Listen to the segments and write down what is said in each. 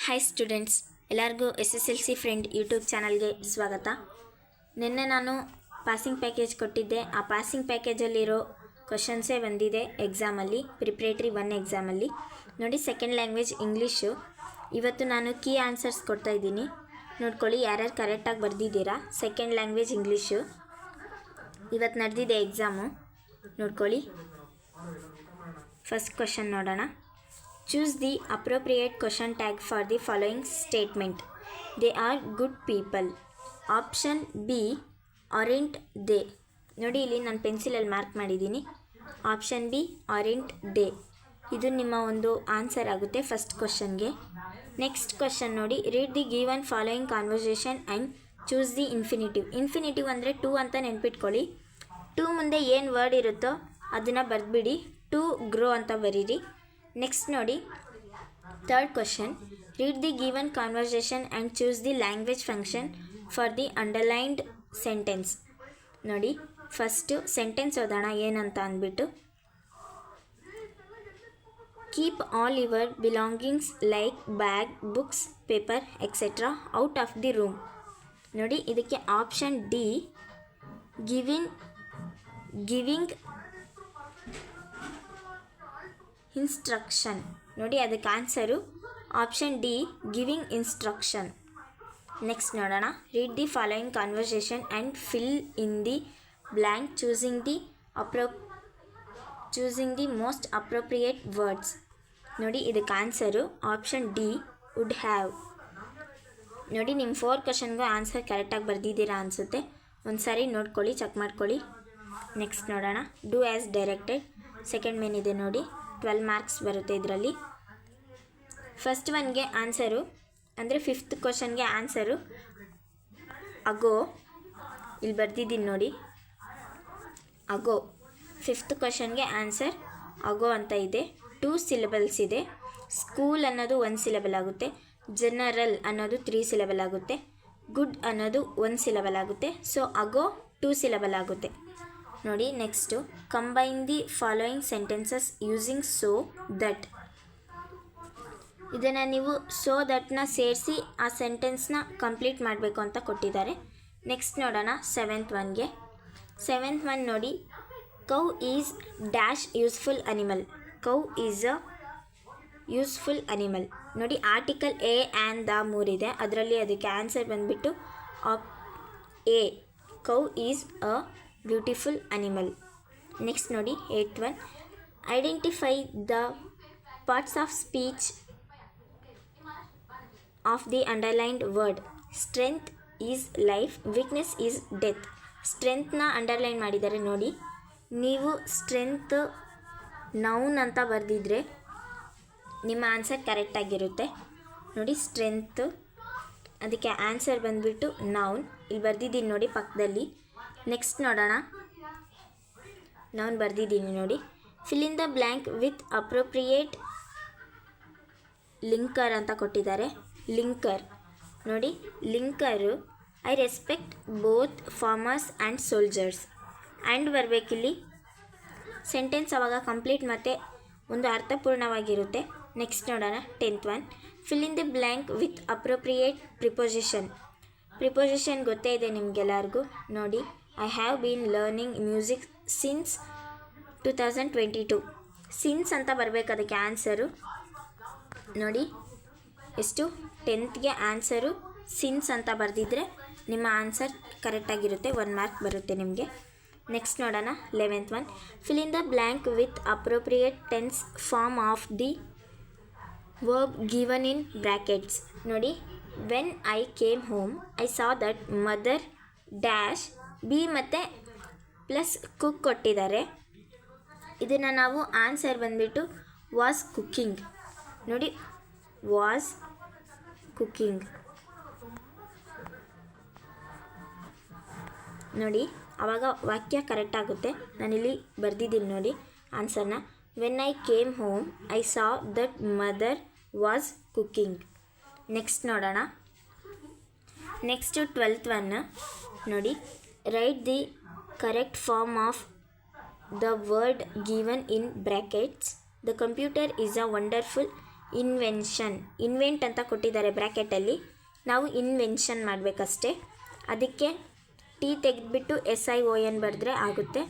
Hi students, ಎಲ್ಲರಿಗೂ SSLC friend YouTube ಚಾನಲ್ಗೆ ಸ್ವಾಗತ. ನಿನ್ನೆ ನಾನು ಪಾಸಿಂಗ್ ಪ್ಯಾಕೇಜ್ ಕೊಟ್ಟಿದ್ದೆ. ಆ ಪಾಸಿಂಗ್ ಪ್ಯಾಕೇಜಲ್ಲಿರೋ ಕ್ವಶನ್ಸೇ ಬಂದಿದೆ ಎಕ್ಸಾಮಲ್ಲಿ, ಪ್ರಿಪ್ರೇಟ್ರಿ 1 ಎಕ್ಸಾಮಲ್ಲಿ. ನೋಡಿ, ಸೆಕೆಂಡ್ ಲ್ಯಾಂಗ್ವೇಜ್ ಇಂಗ್ಲೀಷು. ಇವತ್ತು ನಾನು ಕೀ ಆನ್ಸರ್ಸ್ ಕೊಡ್ತಾಯಿದ್ದೀನಿ, ನೋಡ್ಕೊಳ್ಳಿ ಯಾರ್ಯಾರು ಕರೆಕ್ಟಾಗಿ ಬರೆದಿದ್ದೀರಾ. ಸೆಕೆಂಡ್ ಲ್ಯಾಂಗ್ವೇಜ್ ಇಂಗ್ಲೀಷು ಇವತ್ತು ನಡೆದಿದೆ ಎಕ್ಸಾಮು, ನೋಡ್ಕೊಳ್ಳಿ. ಫಸ್ಟ್ ಕ್ವಶನ್ ನೋಡೋಣ. Choose the appropriate question tag for the following statement. They are good people. Option B, aren't they? ನೋಡಿ, ಇಲ್ಲಿ ನಾನು ಪೆನ್ಸಿಲಲ್ಲಿ ಮಾರ್ಕ್ ಮಾಡಿದ್ದೀನಿ. Option B, aren't they. ಇದು ನಿಮ್ಮ ಒಂದು ಆನ್ಸರ್ ಆಗುತ್ತೆ ಫಸ್ಟ್ ಕ್ವಶನ್ಗೆ. ನೆಕ್ಸ್ಟ್ ಕ್ವಶನ್ ನೋಡಿ, read the given following conversation and choose the infinitive. Infinitive ಅಂದರೆ ಟು ಅಂತ ನೆನ್ಪಿಟ್ಕೊಳ್ಳಿ. ಟು ಮುಂದೆ ಏನು ವರ್ಡ್ ಇರುತ್ತೋ ಅದನ್ನು ಬರೆದ್ಬಿಡಿ. ಟು ಗ್ರೋ ಅಂತ ಬರೀರಿ. ನೆಕ್ಸ್ಟ್ ನೋಡಿ, third question, read the given conversation and choose the language function for the underlined sentence. ನೋಡಿ, ಫಸ್ಟು ಸೆಂಟೆನ್ಸ್ ಓದೋಣ ಏನಂತ ಅಂದ್ಬಿಟ್ಟು. Keep all your belongings like bag, books, paper etcetera out of the room. ನೋಡಿ, ಇದಕ್ಕೆ option D, giving instruction. ನೋಡಿ, ಅದಕ್ಕೆ answer option D, giving instruction. Next ನೋಡೋಣ. Read the following conversation and fill in the blank choosing the most appropriate words. ನೋಡಿ, ಇದಕ್ಕೆ answer option D, would have. ನೋಡಿ, ನಿಮ್ಮ 4 ಕ್ವಶನ್ಗೂ answer ಕರೆಕ್ಟಾಗಿ ಬರೆದಿದ್ದೀರಾ ಅನಿಸುತ್ತೆ. ಒಂದು ಸಾರಿ ನೋಡ್ಕೊಳ್ಳಿ, ಚೆಕ್ ಮಾಡ್ಕೊಳ್ಳಿ. ನೆಕ್ಸ್ಟ್ ನೋಡೋಣ. Do as directed. Second main ಇದೆ ನೋಡಿ, 12 ಮಾರ್ಕ್ಸ್ ಬರುತ್ತೆ ಇದರಲ್ಲಿ. ಫಸ್ಟ್ ಒನ್ಗೆ ಆನ್ಸರು ಅಂದರೆ 5th ಕ್ವಶನ್ಗೆ ಆನ್ಸರು ಅಗೋ. ಇಲ್ಲಿ ಬರ್ದಿದ್ದೀನಿ ನೋಡಿ, ಅಗೋ. 5th ಕ್ವಶನ್ಗೆ ಆನ್ಸರ್ ಅಗೋ ಅಂತ ಇದೆ. 2 ಸಿಲೆಬಲ್ಸ್ ಇದೆ. ಸ್ಕೂಲ್ ಅನ್ನೋದು 1 ಸಿಲೆಬಲ್ ಆಗುತ್ತೆ. ಜನರಲ್ ಅನ್ನೋದು 3 ಸಿಲೆಬಲ್ ಆಗುತ್ತೆ. ಗುಡ್ ಅನ್ನೋದು 1 ಸಿಲೆಬಲ್ ಆಗುತ್ತೆ. ಸೊ ಅಗೋ 2 ಸಿಲೆಬಲ್ ಆಗುತ್ತೆ. ನೋಡಿ, next, combine the following sentences using so that. ಇದನ್ನು ನೀವು ಸೋ ದಟ್ನ ಸೇರಿಸಿ ಆ ಸೆಂಟೆನ್ಸ್ನ ಕಂಪ್ಲೀಟ್ ಮಾಡಬೇಕು ಅಂತ ಕೊಟ್ಟಿದ್ದಾರೆ. ನೆಕ್ಸ್ಟ್ ನೋಡೋಣ 7th ಒನ್ಗೆ. 7th ಒನ್ ನೋಡಿ, cow is dash useful animal. Cow is a useful animal. ನೋಡಿ, ಆರ್ಟಿಕಲ್ ಎ ಆ್ಯಂಡ್ ದ 3 ಇದೆ, ಅದರಲ್ಲಿ ಅದಕ್ಕೆ ಆನ್ಸರ್ ಬಂದುಬಿಟ್ಟು a, cow is a beautiful animal. Next ನೋಡಿ 8th one, identify the parts of speech of the underlined word. Strength is life, weakness is death. ಸ್ಟ್ರೆಂತ್ನ underline ಮಾಡಿದ್ದಾರೆ ನೋಡಿ. ನೀವು ಸ್ಟ್ರೆಂತ್ ನೌನ್ ಅಂತ ಬರೆದಿದ್ರೆ ನಿಮ್ಮ ಆನ್ಸರ್ ಕರೆಕ್ಟಾಗಿರುತ್ತೆ. ನೋಡಿ, ಸ್ಟ್ರೆಂತ್, ಅದಕ್ಕೆ ಆನ್ಸರ್ ಬಂದುಬಿಟ್ಟು ನೌನ್. ಇಲ್ಲಿ ಬರೆದಿದ್ದೀನಿ ನೋಡಿ ಪಕ್ಕದಲ್ಲಿ. ನೆಕ್ಸ್ಟ್ ನೋಡೋಣ. ನೌನ್ ಬರೆದಿದ್ದೀನಿ ನೋಡಿ. Fill in the blank with appropriate linker ಅಂತ ಕೊಟ್ಟಿದ್ದಾರೆ. ಲಿಂಕರ್ ನೋಡಿ, linker I respect both farmers and soldiers. And ಬರಬೇಕಿಲ್ಲಿ. ಸೆಂಟೆನ್ಸ್ ಆವಾಗ ಕಂಪ್ಲೀಟ್ ಮತ್ತು ಒಂದು ಅರ್ಥಪೂರ್ಣವಾಗಿರುತ್ತೆ. ನೆಕ್ಸ್ಟ್ ನೋಡೋಣ 10th one, fill in the blank with appropriate preposition. Preposition ಗೊತ್ತೇ ಇದೆ ನಿಮಗೆಲ್ಲರಿಗೂ. ನೋಡಿ, I have been learning music since 2022. Since ಅಂತ ಬರಬೇಕು ಅದಕ್ಕೆ ಆನ್ಸರು. ನೋಡಿ, ಎಷ್ಟು 10thಗೆ ಆನ್ಸರು ಸಿನ್ಸ್ ಅಂತ ಬರೆದಿದ್ರೆ ನಿಮ್ಮ ಆನ್ಸರ್ ಕರೆಕ್ಟಾಗಿರುತ್ತೆ. 1 ಮಾರ್ಕ್ ಬರುತ್ತೆ ನಿಮಗೆ. ನೆಕ್ಸ್ಟ್ ನೋಡೋಣ 11th one, fill in the blank with appropriate tense form of the verb given in brackets. ನೋಡಿ, when I came home I saw that mother dash be ಮತ್ತು plus cook ಕೊಟ್ಟಿದ್ದಾರೆ. ಇದನ್ನು ನಾವು answer ಬಂದುಬಿಟ್ಟು was cooking. ನೋಡಿ, was cooking. ನೋಡಿ, ಆವಾಗ ವಾಕ್ಯ ಕರೆಕ್ಟ್ ಆಗುತ್ತೆ. ನಾನಿಲ್ಲಿ ಬರೆದಿದ್ದೀನಿ ನೋಡಿ ಆನ್ಸರ್ನ. When I came home I saw that mother was cooking. Next ನೋಡೋಣ. ನೆಕ್ಸ್ಟು 12th ಒನ್ ನೋಡಿ, write the correct form of the word given in brackets. The computer is a wonderful invention, invent ಅಂತ ಕೊಟ್ಟಿದ್ದಾರೆ ಬ್ರ್ಯಾಕೆಟಲ್ಲಿ, ನಾವು invention ಮಾಡಬೇಕಷ್ಟೆ. ಅದಕ್ಕೆ T ತೆಗೆದುಬಿಟ್ಟು SION ಬರೆದ್ರೆ ಆಗುತ್ತೆ.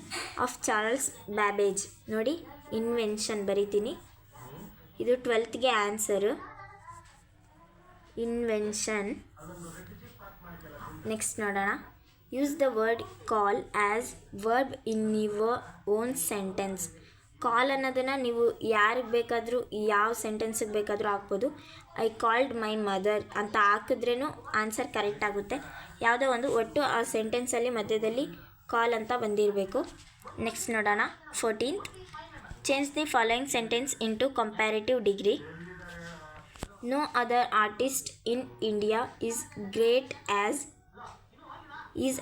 Of Charles Babbage. ನೋಡಿ ಇನ್ವೆನ್ಷನ್ ಬರಿತೀನಿ, ಇದು 12th ಆನ್ಸರು ಇನ್ವೆನ್ಷನ್. ನೆಕ್ಸ್ಟ್ ನೋಡೋಣ. Use the word call as verb in your own sentence. Call ಅನ್ನೋದನ್ನು ನೀವು ಯಾರಿಗೆ ಬೇಕಾದರೂ ಯಾವ ಸೆಂಟೆನ್ಸಿಗೆ ಬೇಕಾದರೂ ಹಾಕ್ಬೋದು. ಐ ಕಾಲ್ಡ್ ಮೈ ಮದರ್ ಅಂತ ಹಾಕಿದ್ರೂ ಆನ್ಸರ್ ಕರೆಕ್ಟ್ ಆಗುತ್ತೆ. ಯಾವುದೋ ಒಂದು ಒಟ್ಟು ಆ ಸೆಂಟೆನ್ಸಲ್ಲಿ ಮಧ್ಯದಲ್ಲಿ ಕಾಲ್ ಅಂತ ಬಂದಿರಬೇಕು. ನೆಕ್ಸ್ಟ್ ನೋಡೋಣ. 14th. Change the following sentence into comparative degree. No other artist in India is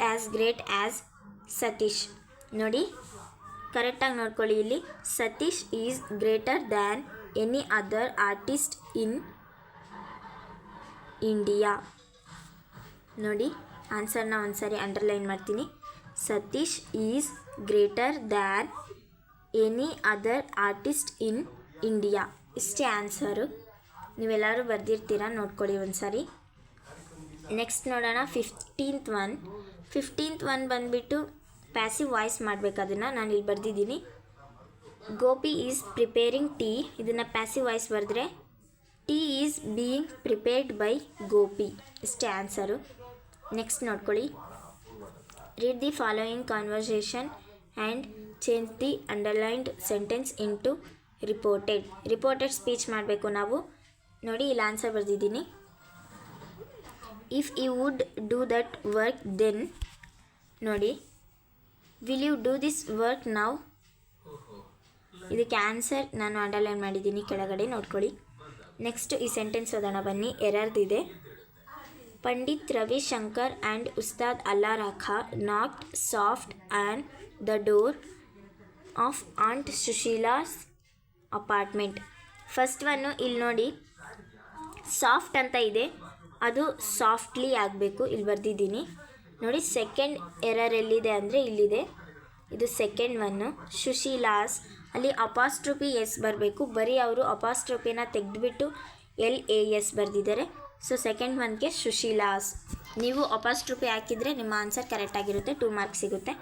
as great as Satish. ನೋಡಿ ಕರೆಕ್ಟಾಗಿ ನೋಡ್ಕೊಳ್ಳಿ, ಇಲ್ಲಿ Satish is greater than any other artist in India. ನೋಡಿ ಆನ್ಸರ್ನ ಒಂದ್ಸರಿ ಅಂಡರ್ಲೈನ್ ಮಾಡ್ತೀನಿ. Satish is greater than any other artist in India. ಇಷ್ಟೇ answer. ನೀವೆಲ್ಲರೂ ಬರೆದಿರ್ತೀರ, ನೋಡ್ಕೊಳ್ಳಿ ಒಂದ್ಸರಿ. ನೆಕ್ಸ್ಟ್ ನೋಡೋಣ. 15th ಒನ್ ಬಂದುಬಿಟ್ಟು ಪ್ಯಾಸಿವ್ ವಾಯ್ಸ್ ಮಾಡಬೇಕು. ಅದನ್ನು ನಾನು ಇಲ್ಲಿ ಬರೆದಿದ್ದೀನಿ. Gopi is preparing tea. ಇದನ್ನು ಪ್ಯಾಸಿವ್ ವಾಯ್ಸ್ ಬರೆದ್ರೆ tea is being prepared by Gopi. ಇಷ್ಟೇ ಆನ್ಸರು. ನೆಕ್ಸ್ಟ್ ನೋಡ್ಕೊಳ್ಳಿ. Read the following conversation and change the underlined sentence into reported speech ಮಾಡಬೇಕು ನಾವು. ನೋಡಿ ಇಲ್ಲಿ ಆನ್ಸರ್ ಬರೆದಿದ್ದೀನಿ. If you would do that work then. ನೋಡಿ will you do this work now. ಇದಕ್ಕೆ answer ನಾನು ಅಂಡರ್ಲೈನ್ ಮಾಡಿದ್ದೀನಿ ಕೆಳಗಡೆ, ನೋಡ್ಕೊಳ್ಳಿ. ನೆಕ್ಸ್ಟ್ ಈ ಸೆಂಟೆನ್ಸ್ ಓದೋಣ ಬನ್ನಿ. ಎರರ್ದಿದೆ. Pandit Ravishankar and Ustad Allah Rakha knocked soft and the door of aunt Sushila's apartment. First ಒನ್ನು ಇಲ್ಲಿ ನೋಡಿ ಸಾಫ್ಟ್ ಅಂತ ಇದೆ, ಅದು ಸಾಫ್ಟ್ಲಿ ಆಗಬೇಕು, ಇಲ್ಲಿ ಬರೆದಿದ್ದೀನಿ ನೋಡಿ. ಸೆಕೆಂಡ್ ಎರರ್ ಎಲ್ಲಿದೆ ಅಂದರೆ ಇಲ್ಲಿದೆ, ಇದು ಸೆಕೆಂಡ್ ಒನ್ನು. ಸುಶೀಲಾಸ್ ಅಲ್ಲಿ ಅಪಾಸ್ಟ್ರೋಪಿ ಎಸ್ ಬರಬೇಕು, ಬರೀ ಅವರು ಅಪಾಸ್ಟ್ರೋಪಿನ ತೆಗೆದುಬಿಟ್ಟು LAS ಬರೆದಿದ್ದಾರೆ. ಸೊ ಸೆಕೆಂಡ್ ಒನ್ಗೆ ಸುಶೀಲಾಸ್. ನೀವು ಅಪಾಸ್ಟ್ರೋಪಿ ಹಾಕಿದರೆ ನಿಮ್ಮ ಆನ್ಸರ್ ಕರೆಕ್ಟಾಗಿರುತ್ತೆ, 2 ಮಾರ್ಕ್ಸ್ ಸಿಗುತ್ತೆ.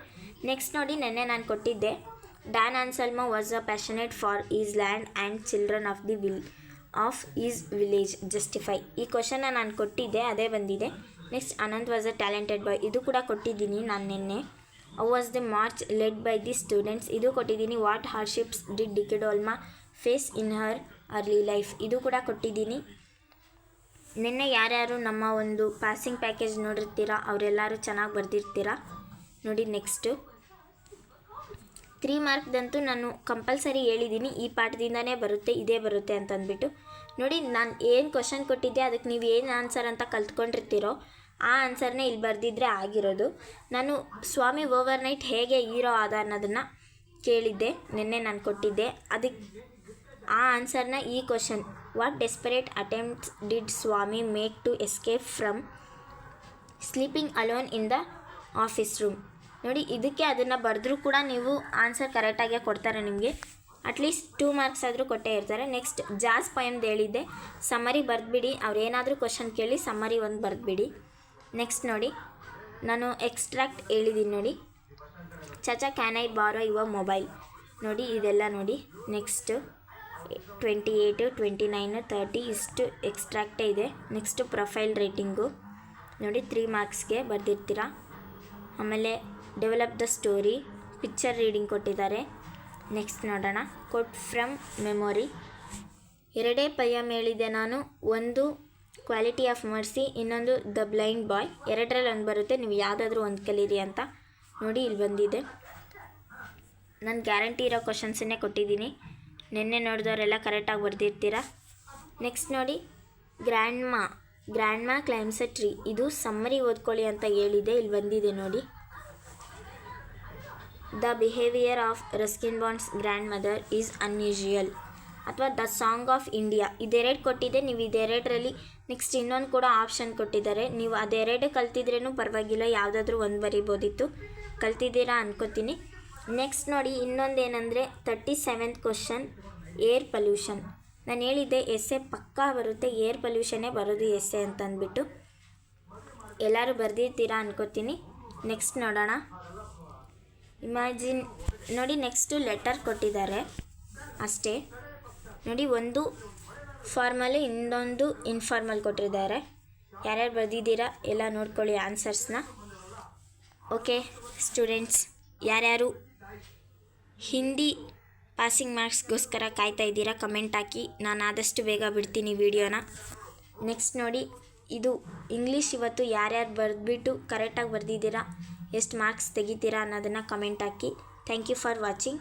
ನೆಕ್ಸ್ಟ್ ನೋಡಿ, ನೆನ್ನೆ ನಾನು ಕೊಟ್ಟಿದ್ದೆ. Dan Anselmo was a passionate for his land and children of his village justify. ಈ ಕ್ವಶನ್ನ ನಾನು ಕೊಟ್ಟಿದ್ದೆ, ಅದೇ ಬಂದಿದೆ. Next Anant was a talented boy. ಇದು ಕೂಡ ಕೊಟ್ಟಿದ್ದೀನಿ ನಾನು ನಿನ್ನೆ. How was the march led by the students. ಇದು ಕೊಟ್ಟಿದ್ದೀನಿ. ವಾಟ್ ಹಾರ್ಡ್ಶಿಪ್ಸ್ ಡಿಡ್ ಡಿಕೆಡೋಲ್ಮಾ face in Har early life. ಇದು ಕೂಡ ಕೊಟ್ಟಿದ್ದೀನಿ. ನಿನ್ನೆ ಯಾರ್ಯಾರು ನಮ್ಮ ಒಂದು ಪಾಸಿಂಗ್ ಪ್ಯಾಕೇಜ್ ನೋಡಿರ್ತೀರಾ ಅವರೆಲ್ಲರೂ ಚೆನ್ನಾಗಿ ಬರೆದಿರ್ತೀರಾ ನೋಡಿ. ನೆಕ್ಸ್ಟು 3 ಮಾರ್ಕ್ದಂತೂ ನಾನು ಕಂಪಲ್ಸರಿ ಹೇಳಿದ್ದೀನಿ, ಈ ಪಾಠದಿಂದನೇ ಬರುತ್ತೆ, ಇದೇ ಬರುತ್ತೆ ಅಂತಂದ್ಬಿಟ್ಟು. ನೋಡಿ ನಾನು ಏನು ಕ್ವಶನ್ ಕೊಟ್ಟಿದ್ದೆ ಅದಕ್ಕೆ ನೀವು ಏನು ಆನ್ಸರ್ ಅಂತ ಕಲ್ತ್ಕೊಂಡಿರ್ತೀರೋ ಆ ಆನ್ಸರ್ನೇ ಇಲ್ಲಿ ಬರೆದಿದ್ರೆ ಆಗಿರೋದು. ನಾನು ಸ್ವಾಮಿ ಓವರ್ನೈಟ್ ಹೇಗೆ ಹೀರೋ ಆದ ಅನ್ನೋದನ್ನು ಕೇಳಿದ್ದೆ, ನಿನ್ನೆ ನಾನು ಕೊಟ್ಟಿದ್ದೆ. ಅದಕ್ಕೆ ಆ ಆನ್ಸರ್ನ ಈ question, what desperate attempts did Swami make to escape from sleeping alone in the office room. ನೋಡಿ ಇದಕ್ಕೆ ಅದನ್ನು ಬರೆದ್ರೂ ಕೂಡ ನೀವು ಆನ್ಸರ್ ಕರೆಕ್ಟಾಗೇ ಕೊಡ್ತಾರೆ ನಿಮಗೆ. ಅಟ್ಲೀಸ್ಟ್ 2 ಮಾರ್ಕ್ಸ್ ಆದರೂ ಕೊಟ್ಟೇ ಇರ್ತಾರೆ. ನೆಕ್ಸ್ಟ್ ಜಾಸ್ ಪೊಯಮ್ದು ಹೇಳಿದ್ದೆ, ಸಮ್ಮರಿ ಬರೆದ್ಬಿಡಿ. ಅವ್ರು ಏನಾದರೂ ಕ್ವಶನ್ ಕೇಳಿ ಸಮ್ಮರಿ ಒಂದು ಬರೆದ್ಬಿಡಿ. ನೆಕ್ಸ್ಟ್ ನೋಡಿ, ನಾನು ಎಕ್ಸ್ಟ್ರಾಕ್ಟ್ ಹೇಳಿದ್ದೀನಿ ನೋಡಿ. ಚಾಚಾ ಕ್ಯಾನ್ ಐ ಬಾರೋ ಯುವರ್ ಮೊಬೈಲ್. ನೋಡಿ ಇದೆಲ್ಲ ನೋಡಿ. ನೆಕ್ಸ್ಟು 28, 29, 30 ಇಷ್ಟು ಎಕ್ಸ್ಟ್ರಾಕ್ಟೇ ಇದೆ. ನೆಕ್ಸ್ಟು ಪ್ರೊಫೈಲ್ ರೇಟಿಂಗು ನೋಡಿ 3 ಮಾರ್ಕ್ಸ್ಗೆ ಬರೆದಿರ್ತೀರ. ಆಮೇಲೆ develop the story, picture reading ಕೊಟ್ಟಿದ್ದಾರೆ. ನೆಕ್ಸ್ಟ್ ನೋಡೋಣ. Quote from memory. 2 ಪಯಮ್ ಹೇಳಿದೆ ನಾನು. ಒಂದು ಕ್ವಾಲಿಟಿ ಆಫ್ ಮರ್ಸಿ, ಇನ್ನೊಂದು ದ ಬ್ಲೈಂಡ್ ಬಾಯ್. 2ರಲ್ಲಿ ಒಂದು ಬರುತ್ತೆ, ನೀವು ಯಾವುದಾದ್ರೂ ಒಂದು ಕಲೀರಿ ಅಂತ. ನೋಡಿ ಇಲ್ಲಿ ಬಂದಿದೆ. ನಾನು ಗ್ಯಾರಂಟಿ ಇರೋ ಕ್ವಶನ್ಸನ್ನೇ ಕೊಟ್ಟಿದ್ದೀನಿ. ನಿನ್ನೆ ನೋಡಿದವರೆಲ್ಲ ಕರೆಕ್ಟಾಗಿ ಬರೆದಿರ್ತೀರ. ನೆಕ್ಸ್ಟ್ ನೋಡಿ, ಗ್ರ್ಯಾಂಡ್ ಮಾ ಕ್ಲೈಮ್ಸ್ ಅ ಟ್ರೀ. ಇದು ಸಮ್ಮರಿ ಓದ್ಕೊಳ್ಳಿ ಅಂತ ಹೇಳಿದೆ, ಇಲ್ಲಿ ಬಂದಿದೆ ನೋಡಿ. The behaviour of Ruskin bonds grand mother is unusual. ಅಥವಾ ದ ಸಾಂಗ್ ಆಫ್ ಇಂಡಿಯಾ. ಇದೆರಡು ಕೊಟ್ಟಿದೆ, ನೀವು ಇದೆರಡರಲ್ಲಿ ನೆಕ್ಸ್ಟ್ ಇನ್ನೊಂದು ಕೂಡ ಆಪ್ಷನ್ ಕೊಟ್ಟಿದ್ದಾರೆ. ನೀವು ಅದೆರಡು ಕಲ್ತಿದ್ರೇನು ಪರವಾಗಿಲ್ಲ, ಯಾವುದಾದ್ರೂ ಒಂದು ಬರಿಬೋದಿತ್ತು. ಕಲ್ತಿದ್ದೀರಾ ಅನ್ಕೋತೀನಿ. ನೆಕ್ಸ್ಟ್ ನೋಡಿ, ಇನ್ನೊಂದು ಏನಂದರೆ 37th ಕ್ವಶನ್, ಏರ್ ಪೊಲ್ಯೂಷನ್. ನಾನು ಹೇಳಿದ್ದೆ ಎಸ್ಸೆ ಪಕ್ಕಾ ಬರುತ್ತೆ, ಏರ್ ಪೊಲ್ಯೂಷನ್ನೇ ಬರೋದು ಎಸ್ಸೆ ಅಂತಂದ್ಬಿಟ್ಟು. ಎಲ್ಲರೂ ಬರೆದಿರ್ತೀರಾ ಅನ್ಕೋತೀನಿ. ನೆಕ್ಸ್ಟ್ ನೋಡೋಣ. ಇಮ್ಯಾಜಿನ್ ನೋಡಿ, ನೆಕ್ಸ್ಟು ಲೆಟರ್ ಕೊಟ್ಟಿದ್ದಾರೆ ಅಷ್ಟೇ. ನೋಡಿ, ಒಂದು ಫಾರ್ಮಲ್ ಇನ್ನೊಂದು ಇನ್ಫಾರ್ಮಲ್ ಕೊಟ್ಟಿದ್ದಾರೆ. ಯಾರ್ಯಾರು ಬರೆದಿದ್ದೀರಾ ಎಲ್ಲ ನೋಡ್ಕೊಳ್ಳಿ ಆನ್ಸರ್ಸ್ನ. ಓಕೆ ಸ್ಟೂಡೆಂಟ್ಸ್, ಯಾರ್ಯಾರು ಹಿಂದಿ ಪಾಸಿಂಗ್ ಮಾರ್ಕ್ಸ್ಗೋಸ್ಕರ ಕಾಯ್ತಾ ಇದ್ದೀರಾ ಕಮೆಂಟ್ ಹಾಕಿ. ನಾನು ಆದಷ್ಟು ಬೇಗ ಬಿಡ್ತೀನಿ ವಿಡಿಯೋನ. ನೆಕ್ಸ್ಟ್ ನೋಡಿ, ಇದು ಇಂಗ್ಲೀಷ್. ಇವತ್ತು ಯಾರ್ಯಾರು ಬರೆದ್ಬಿಟ್ಟು ಕರೆಕ್ಟಾಗಿ ಬರೆದಿದ್ದೀರಾ, ಎಷ್ಟು ಮಾರ್ಕ್ಸ್ ತೆಗಿತೀರಾ ಅನ್ನೋದನ್ನು ಕಮೆಂಟ್ ಹಾಕಿ. Thank you for watching.